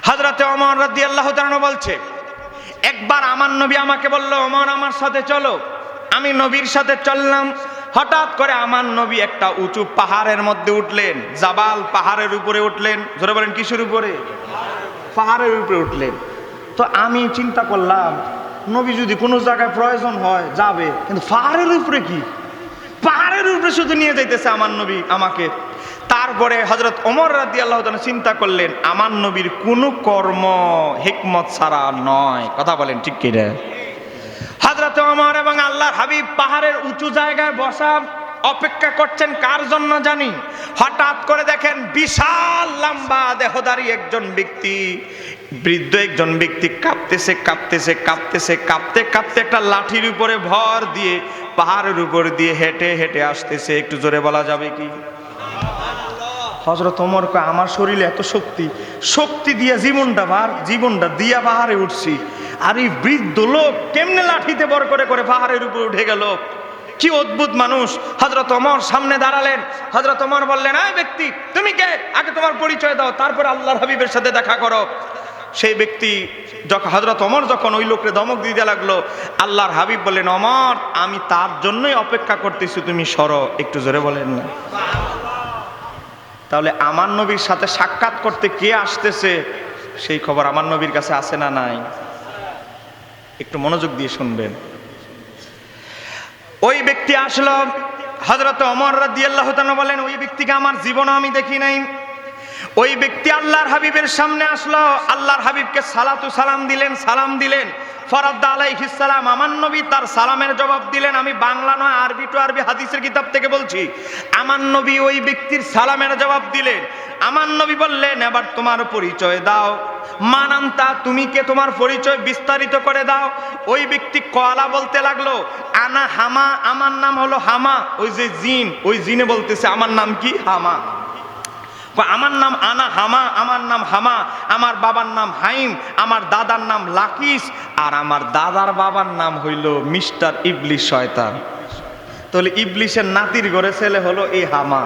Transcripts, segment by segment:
হযরতে ওমর রাদিয়াল্লাহু তাআলা বলছে, একবার আমার নবী আমাকে বলল, ওমর আমার সাথে চলো। আমি নবীর সাথে চললাম। হঠাৎ করে আমার নবী একটা উঁচু পাহাড়ের মধ্যে উঠলেন, জাবাল পাহাড়ের উপরে উঠলেন। জোরে বলেন কিসের উপরে? পাহাড়ের উপরে উঠলেন। তো আমি চিন্তা করলাম, নবী যদি কোনো জায়গায় প্রয়োজন হয় যাবে, কিন্তু পাহাড়ের উপরে কি? পাহাড়ের উপরে শুধু নিয়ে যাইতেছে আমার নবী আমাকে। তারপরে হযরত ওমর রাদিয়াল্লাহু তাআলা চিন্তা করলেন, আমার নবীর কোনো কর্ম হিকমত ছাড়া নয়। কথা বলেন ঠিক কি রে? হযরত ওমর এবং আল্লাহর হাবিব পাহাড়ের উঁচু জায়গায় বসা অপেক্ষা করছেন কার জন্য জানি? হঠাৎ করে দেখেন বিশাল লম্বা দেহধারী একজন ব্যক্তি, বৃদ্ধ একজন ব্যক্তি কাঁপতেছে কাঁপতেছে কাঁপতেছে কাঁপতে কাঁপতে একটা লাঠির উপরে ভর দিয়ে পাহাড়ের উপর দিয়ে হেঁটে হেঁটে আসতেছে। একটু জোরে বলা যাবে কি? হযরত ওমর কয়, আমার শরীরে এত শক্তি, শক্তি দিয়ে জীবনটা দিয়া পাহাড়ে উঠছি, আর এই বৃদ্ধ লোক কেমনে লাঠিতে বর করে করে পাহাড়ের উপর উঠে গেল? কি অদ্ভুত মানুষ। হযরত ওমর সামনে দাঁড়ালেন। হযরত ওমর বললেন, এই ব্যক্তি তুমি কে? আগে তোমার পরিচয় দাও, তারপর আল্লাহর হাবিবের সাথে দেখা করো। সেই ব্যক্তি যখন হযরত ওমর যখন ওই লোককে ধমক দিতে লাগলো, আল্লাহর হাবিব বললেন, ওমর আমি তার জন্যই অপেক্ষা করতেছি, তুমি সরো। একটু জোরে বলেন না। তাহলে আমার নবীর সাথে সাক্ষাৎ করতে কে আসতেছে সেই খবর আমার নবীর কাছে আছে না নাই? একটু মনোযোগ দিয়ে শুনবেন। ওই ব্যক্তি আসলো। হযরত ওমর রাদিয়াল্লাহু তাআলা বলেন, ওই ব্যক্তিকে আমার জীবনে আমি দেখি নাই। ওই ব্যক্তি আল্লাহর হাবিবের সামনে আসলো, আল্লাহর হাবিবকে সালাম দিলেন। ফরাদ্দা আলাইহিস সালাম, আমার নবী তার সালামের জবাব দিলেন। আমি বাংলা নয়, আরবি টু আরবি হাদিসের কিতাব থেকে বলছি। আমার নবী ওই ব্যক্তির সালামের জবাব দিলেন। আমার নবী বললেন, এবার তোমার পরিচয় দাও। মানান্তা, তুমি কে? তোমার পরিচয় বিস্তারিত করে দাও। ওই ব্যক্তি কলা বলতে লাগলো, আনা হামা, আমার নাম হলো হামা। ওই যে জিন, ওই জিনে বলতেছে আমার নাম কি? হামা। আমার নাম আনা হামা, আমার নাম হামা, আমার বাবার নাম হাইম, আমার দাদার নাম লাকিস, আর আমার দাদার বাবার নাম হইল মিস্টার ইবলিশ শয়তান। তাহলে ইবলিশের নাতির ঘরে ছেলে হলো এই হামা।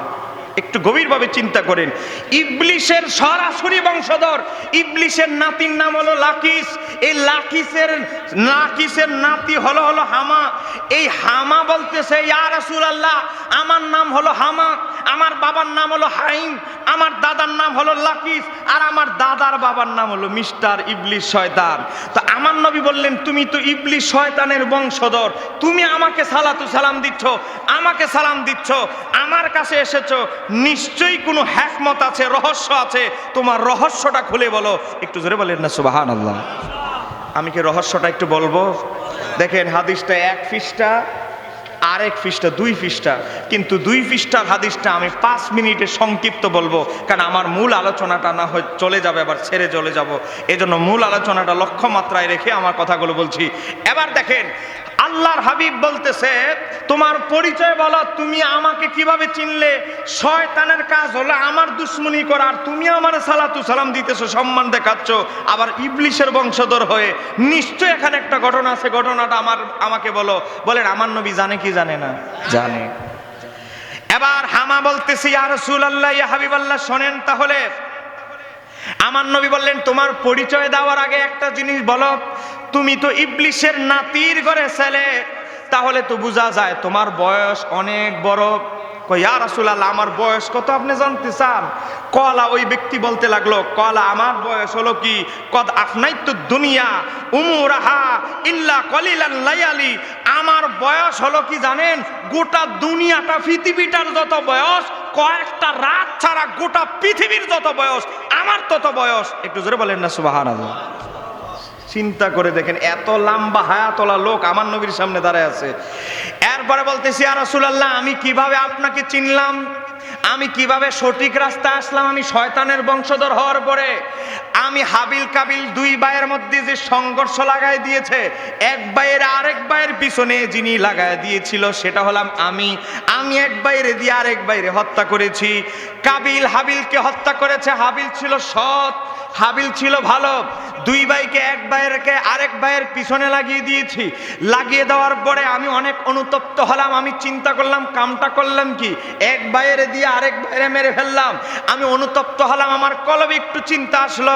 একটু গভীরভাবে চিন্তা করেন, ইবলিশের সরাসরি বংশধর, ইবলিশের নাতির নাম হলো লাকিস। এই লাকিসের নাতি হলো হামা। এই হামা বলতেছে, ইয়া রাসূলুল্লাহ আমার নাম হলো হামা, আমার বাবার নাম হলো হাইম, আমার দাদার নাম হলো লাকিস, আর আমার দাদার বাবার নাম হলো মিস্টার ইবলিশ শয়তান। তো আমার নবী বললেন, তুমি তো ইবলিশ শয়তানের বংশধর, তুমি আমাকে সালাম দিচ্ছ, আমার কাছে এসেছো, নিশ্চয়ই কোনো হিকমত আছে, রহস্য আছে, তোমার রহস্যটা খুলে বলো। একটু জোরে বলেন না সুবহানাল্লাহ। আমি কি রহস্যটা একটু বলবো? দেখেন হাদিসটা 1 পৃষ্ঠা, আরেক পৃষ্ঠা 2 পৃষ্ঠা, কিন্তু 2 পৃষ্ঠার হাদিসটা আমি 5 মিনিটে সংক্ষিপ্ত বলবো, কারণ আমার মূল আলোচনাটা না হয় চলে যাবে, আবার ছেড়ে চলে যাব। এজন্য মূল আলোচনাটা লক্ষ্যমাত্রায় রেখে আমার কথাগুলো বলছি। এবার দেখেন আল্লাহর হাবিব বলতেছে, তোমার পরিচয় বলো, তুমি আমাকে কিভাবে চিনলে? শয়তানের কাজ হলো আমার দুশ্মনী করা, আর তুমি আমার সালাম দিতেছো, সম্মান দেখাচ্ছ, আবার ইবলিশের বংশধর হয়ে। নিশ্চয় এখানে একটা ঘটনা আছে, ঘটনাটা আমাকে বলো। বলেন, আমার নবী জানে কি জানে না? জানে। এবার হামা বলতেছি, ইয়া রাসূলুল্লাহ, ইয়া হাবিবাল্লাহ, শোনেন তাহলে। আমার নবী বললেন, তোমার পরিচয় দেওয়ার আগে একটা জিনিস বলো, তুমি তো ইবলিশের নাতির ঘরে ছেলে, তাহলে তো বোঝা যায় তোমার বয়স অনেক বড়। ইয়া রাসূলুল্লাহ আমার বয়স কত আপনি জানতে চান? কলা, ওই ব্যক্তি বলতে লাগলো, কলা আমার বয়স হলো কি, কদ আফনাইতু দুনিয়া উমুরাহা ইল্লা কলিলান লায়ালি, আমার বয়স হলো কি জানেন? গোটা দুনিয়াটা, পৃথিবীটার যত বয়স, কয়েকটা রাত ছাড়া গোটা পৃথিবীর যত বয়স, আমার তত বয়স। একটু জোরে বলেন না সুবহানাল্লাহ। চিন্তা করে দেখেন, এত লম্বা হায়াতওয়ালা লোক আমার নবীর সামনে দাঁড়ায় আছে। এরপরে বলতেছি, ইয়া রাসূলুল্লাহ আমি কিভাবে আপনাকে চিনলাম? আমি কিভাবে সঠিক রাস্তায় আসলাম? আমি শয়তানের বংশধর হওয়ার পরে আমি হাবিল কাবিল 2 ভাইয়ের মধ্যে যে সংঘর্ষ লাগাই দিয়েছে, এক ভাইয়ের আরেক ভাইয়ের পিছনে যিনি লাগাই দিয়েছিল সেটা হলাম আমি এক ভাইয়ের দিয়ে আরেক ভাইয়ের হত্যা করেছি। কাবিল হাবিলকে হত্যা করেছে। হাবিল ছিল সৎ, হাবিল ছিল ভালো, দুই ভাইকে এক ভাইয়েরকে আরেক ভাইয়ের পিছনে লাগিয়ে দিয়েছি। লাগিয়ে দেওয়ার পরে আমি অনেক অনুতপ্ত হলাম। আমি চিন্তা করলাম কামটা করলাম কি, এক ভাইয়ের দিয়ে আরেক ভাইয়ের মেরে ফেললাম। আমি অনুতপ্ত হলাম, আমার কলবে একটু চিন্তা আসলো,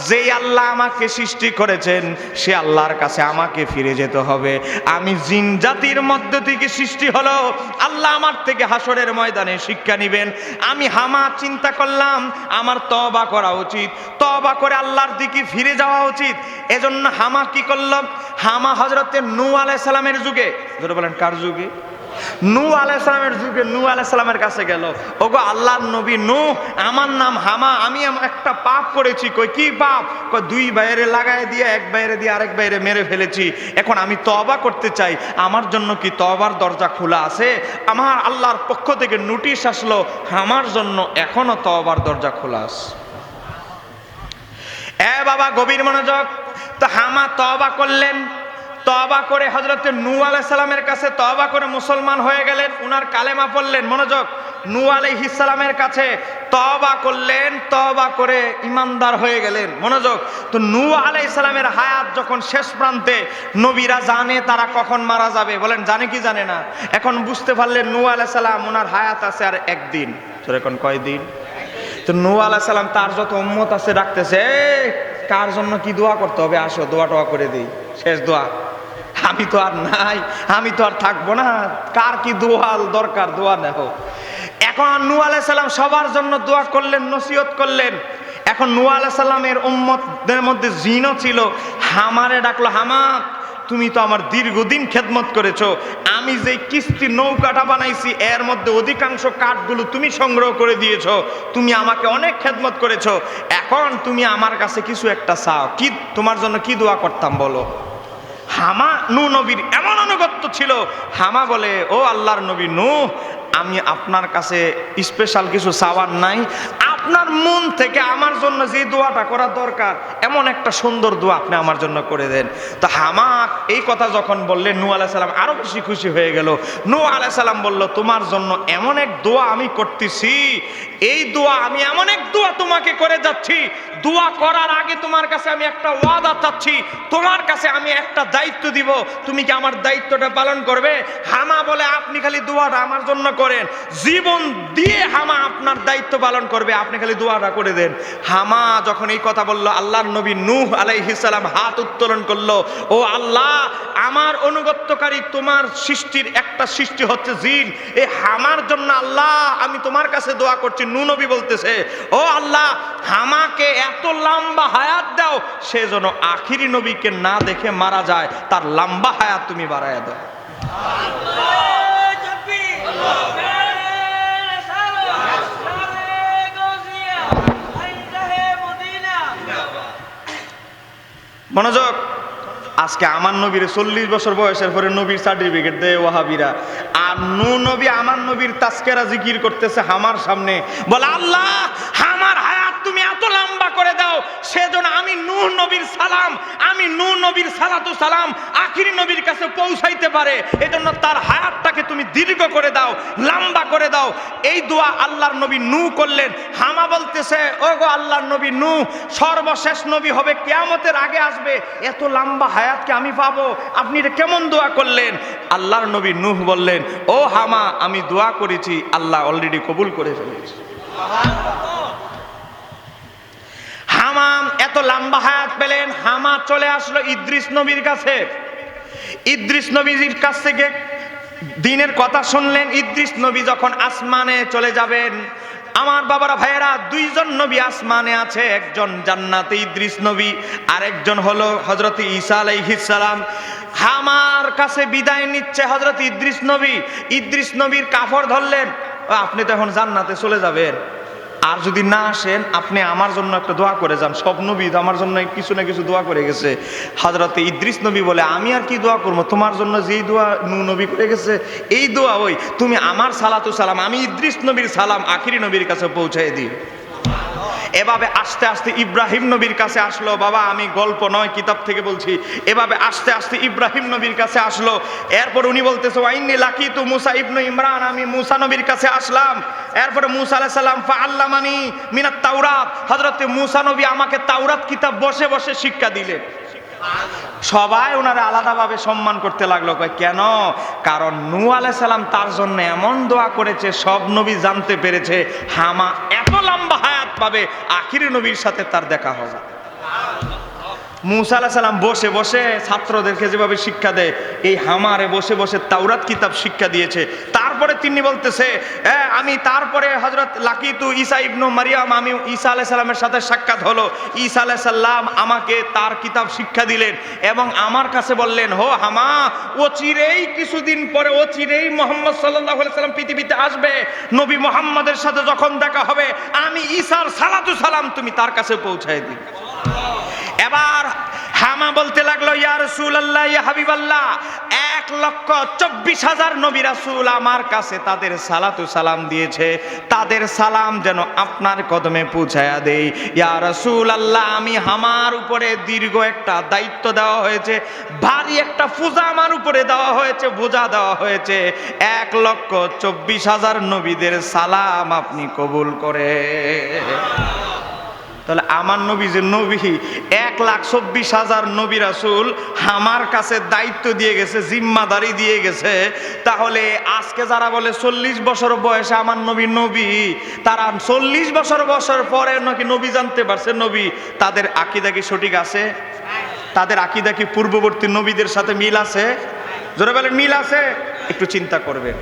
যেই আল্লাহ আমাকে সৃষ্টি করেছেন সে আল্লাহর কাছে আমাকে ফিরে যেতে হবে। আমি জিন জাতির মধ্য থেকে সৃষ্টি হলো, আল্লাহ আমার থেকে হাসরের ময়দানে শিক্ষা নেবেন। আমি হামা চিন্তা করলাম আমার তওবা করা উচিত, তওবা করে আল্লাহর দিকে ফিরে যাওয়া উচিত। এজন্য হামা কি করলাম, হামা হযরতে নূহ আলাইহিস সালামের যুগে, ধরে বলেন কার যুগে? নূহ আলাইহিস সালামের যুগে নূহ আলাইহিস সালামের কাছে গেল, ওগো আল্লাহর নবী নূহ, আমার নাম হামা, আমি একটা পাপ করেছি। কই কি পাপ? কই দুই ভাইয়েরে লাগায় দিয়ে এক ভাইয়েরে দিয়ে আরেক ভাইয়েরে মেরে ফেলেছি, এখন আমি তওবা করতে চাই, আমার জন্য কি তওবার দরজা খোলা আছে? আমার আল্লাহর পক্ষ থেকে নোটিশ আসলো আমার জন্য এখনো তওবার দরজা খোলা আছে। এ বাবা গভীর মনোযোগ। তো হামা তওবা করলেন, তওবা করে হযরতে নূহ আলাইহিস সালামের কাছে তওবা করে মুসলমান হয়ে গেলেন, উনার কালেমা পড়লেন। মনোযোগ, নূহ আলাইহিস সালামের কাছে তওবা করলেন, তওবা করে ঈমানদার হয়ে গেলেন। মনোযোগ, তো নূহ আলাইহিস সালামের হায়াত যখন শেষ প্রান্তে, নবীরা জানে তারা কখন মারা যাবে, বলেন জানে কি জানে না? এখন বুঝতে পারলেন নূহ আলাইহিস সালাম ওনার হায়াত আছে আর একদিন। তো এখন কয়দিন? তো নূহ আলাইহিস সালাম তার যত উম্মত আছে ডাকতেছে, কার জন্য কি দোয়া করতে হবে, আসো দোয়া টোয়া করে দিই, শেষ দোয়া। আমি তো আর নাই, আমি তো আর থাকবো না, কার কি দোয়া দরকার, দোয়া নেও। এখন নূহ আলাইহিস সালাম সবার জন্য দোয়া করলেন, নসিহত করলেন। এখন নূহ আলাইহিস সালামের উম্মতদের মধ্যে জিনও ছিল, হামারে ডাকলো, হামা তুমি তো আমার দীর্ঘদিন খেদমত করেছো, আমি যে কিস্তি নৌকাটা বানাইছি এর মধ্যে অধিকাংশ কাঠগুলো তুমি সংগ্রহ করে দিয়েছো, তুমি আমাকে অনেক খেদমত করেছো, এখন তুমি আমার কাছে কিছু একটা চাও, কি তোমার জন্য কি দোয়া করতাম বলো? হামা নূহ নবীর এমন আনুগত্য ছিল, হামা বলে, ও আল্লাহর নবী নূহ, আমি আপনার কাছে স্পেশাল কিছু চাওয়ার নাই, আপনার মন থেকে আমার জন্য যে দোয়াটা করা দরকার এমন একটা সুন্দর দোয়া আপনি আমার জন্য করে দেন। তো হামা এই কথা যখন বললেন নূহ আলাইহিস সালাম আরো বেশি খুশি হয়ে গেল। নূহ আলাইহিস সালাম বলল, তোমার জন্য এমন এক দোয়া আমি করতেছি, এই দোয়া আমি এমন এক দোয়া তোমাকে করে যাচ্ছি, দোয়া করার আগে তোমার কাছে আমি একটা ওয়াদা চাচ্ছি, তোমার কাছে আমি একটা দায়িত্ব দিব, তুমি কি আমার দায়িত্বটা পালন করবে? হামা বলে, আপনি খালি দোয়াটা আমার জন্য করেন, জীবন দিয়ে হামা আপনার দায়িত্ব পালন করবে, আপনি খালি দোয়াটা করে দেন। হামা যখন এই কথা বললো, আল্লাহর নবী নূহ আলাইহিস সালাম হাত উত্তোলন করলো, ও আল্লাহ, আমার অনুগত্যকারী তোমার সৃষ্টির একটা সৃষ্টি হচ্ছে জিন, এই হামার জন্য আল্লাহ আমি তোমার কাছে দোয়া করছি। নূহ নবী বলতেছে, ও আল্লাহ, হামাকে এত লম্বা হায়াত দাও, সে যেন আখিরি নবীকে না দেখে মারা যায়, তার লম্বা হায়াত তুমি বাড়ায় দাও। মনোযোগ, আজকে আমার নবীর 40 বছর বয়সের পরে নবীর সার্টিফিকেট দেয় ওয়াহাবিরা, আর নূহ নবী আমার নবীর তাজকিরা জিকির করতেছে হামার সামনে, বলে আল্লাহ হামার হায়াত তুমি এত লম্বা করে দাও, সেজন্য আমি নূহ নবীর সালাম, আমি নূহ নবীর সালাতু সালাম আখিরি নবীর কাছে পৌঁছাইতে পারে, এজন্য তার হায়াতটাকে তুমি দীর্ঘ করে দাও, লম্বা করে দাও। এই দোয়া আল্লাহর নবী নূহ করলেন। হামা বলতেছে, ও গো আল্লাহর নবী নূহ সর্বশেষ নবী হবে, কিয়ামতের আগে আসবে, এত লম্বা হায়াতকে আমি পাবো, আপনি এটা কেমন দোয়া করলেন? আল্লাহর নবী নূহ বললেন, ও হামা, আমি দোয়া করেছি, আল্লাহ অলরেডি কবুল করে ফেলেছে। হামা এত লম্বা হায়াত পেলেন, হামা চলে আসলো ইদ্রিস নবীর কাছে। ইদ্রিস নবীর কাছ থেকে দিনের কথা শুনলেন। ইদ্রিস নবী যখন আসমানে চলে যাবেন, আমার বাবারা ভাইয়েরা, দুইজন নবী আসমানে আছে, একজন জান্নাতে ইদ্রিস নবী, আর একজন হলো হযরত ঈসা আলাইহিস সালাম। হামার কাছে বিদায় নিচ্ছে হযরত ইদ্রিস নবী। ইদ্রিস নবীর কাফর ধরলেন, আপনি তো এখন জান্নাতে চলে যাবেন, আর যদি না আসেন আপনি আমার জন্য একটা দোয়া করে যান, সব নবী আমার জন্য কিছু না কিছু দোয়া করে গেছে। হযরত ইদ্রিস নবী বলে, আমি আর কি দোয়া করবো, তোমার জন্য যেই দোয়া নূহ নবী করে গেছে এই দোয়া, ওই তুমি আমার সালাতু সালাম, আমি ইদ্রিস নবীর সালাম আখিরি নবীর কাছে পৌঁছায় দিই। এভাবে আস্তে আস্তে ইব্রাহিম নবীর কাছে আসলো। বাবা আমি গল্প নয় কিতাব থেকে বলছি। এভাবে আস্তে আস্তে ইব্রাহিম নবীর কাছে আসলো। এরপর উনি বলতেছে ওয়াইন্নি লাকিতু মুসা ইবনু ইমরান, আমি মুসা নবীর কাছে আসলাম। এরপরে মুসা আলাইহিস সালাম ফাআল্লামানি মিনাত তাওরাত, হযরত মুসা নবী আমাকে তাওরাত কিতাব বসে বসে শিক্ষা দিলেন। সবাই ওনারা আলাদাভাবে সম্মান করতে লাগলো। কেন? কারণ নূহ আলাইহিস সালাম তার জন্য এমন দোয়া করেছে, সব নবী জানতে পেরেছে হামা এত লম্বা হায়াত পাবে, আখিরি নবীর সাথে তার দেখা হবে। মুসা আলাইহিস সালাম বসে বসে ছাত্রদেরকে যেভাবে শিক্ষা দেয়, এই হামারে বসে বসে তাওরাত কিতাব শিক্ষা দিয়েছে। তারপরে তিনি বলতেছে আমি তারপরে হযরত লাকিতু ঈসা ইবনু মারিয়াম, আমি ঈসা আলাইহিস সালামের সাথে সাক্ষাৎ হলো। ঈসা আলাইহিস সালাম আমাকে তার কিতাব শিক্ষা দিলেন এবং আমার কাছে বললেন, হো হামা, অচিরেই কিছুদিন পরে অচিরেই মুহাম্মদ সাল্লাল্লাহু আলাইহি সাল্লাম পৃথিবীতে আসবে। নবী মুহাম্মাদের সাথে যখন দেখা হবে, আমি ঈসার সালাতু সালাম তুমি তার কাছে পৌঁছায় দিবে। এবার হামা বলতে লাগলো, ইয়া রাসূলুল্লাহ, ইয়া হাবিবাল্লাহ, 1,24,000 নবী রাসূল আমার কাছে তাদের সালাতু সালাম দিয়েছে, তাদের সালাম যেন আপনার কদমে পৌঁছায়া দেই। ইয়া রাসূলুল্লাহ, আমি হামার উপরে দীর্ঘ একটা দায়িত্ব দেওয়া হয়েছে, ভারী একটা পূজা আমার উপরে দেওয়া হয়েছে, বোঝা দেওয়া হয়েছে। 1,24,000 নবীদের সালাম আপনি কবুল করে। তাহলে আমার নবী যে নবী, 1,24,000 নবী রাসূল আমার কাছে দায়িত্ব দিয়ে গেছে, জিম্মাদারি দিয়ে গেছে। তাহলে আজকে যারা বলে 40 বছর বয়সে আমার নবী নবী, তারা 40 বছর পরে নাকি নবী জানতে পারছে নবী, তাদের আকীদা কি সঠিক আছে? তাদের আকীদা কি পূর্ববর্তী নবীদের সাথে মিল আছে? জোরে বলেন মিল আছে? একটু চিন্তা করবেন।